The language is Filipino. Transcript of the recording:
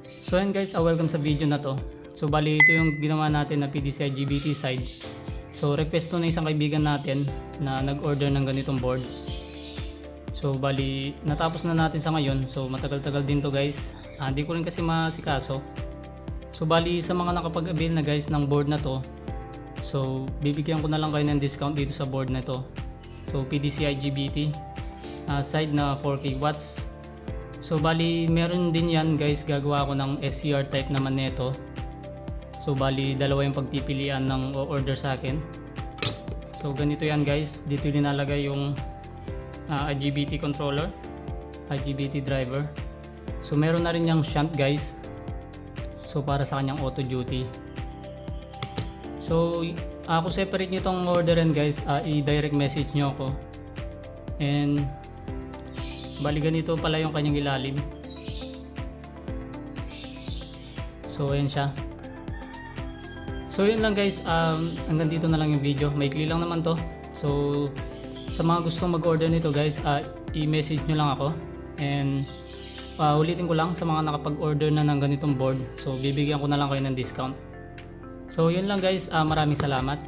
So yan guys, welcome sa video na to. So bali ito yung ginawa natin na PDCI GBT side. So request to na isang kaibigan natin na nag-order ng ganitong board. So bali natapos na natin sa ngayon. So matagal-tagal din to guys. Hindi ko rin kasi masikaso. So bali sa mga nakapag-avail na guys ng board na to, so bibigyan ko na lang kayo ng discount dito sa board na to. So PDCI GBT side na 4K watts. So bali meron din yan guys, gagawa ako ng SCR type naman nito. So bali dalawa yung pagpipilian ng order sa akin. So ganito yan guys, dito dinalagay yung IGBT controller, IGBT driver. So meron na rin yung shunt guys, so para sa kanyang auto duty. So ako separate nyo tong orderin guys, i-direct message nyo ako. And bali ganito pala yung kanyang ilalim. So ayan siya. So yun lang guys, hanggang dito na lang yung video. Maikli lang naman to. So sa mga gustong mag-order nito guys, i-message nyo lang ako. And ulitin ko lang sa mga nakapag-order na ng ganitong board, so bibigyan ko na lang kayo ng discount. So yun lang guys, maraming salamat.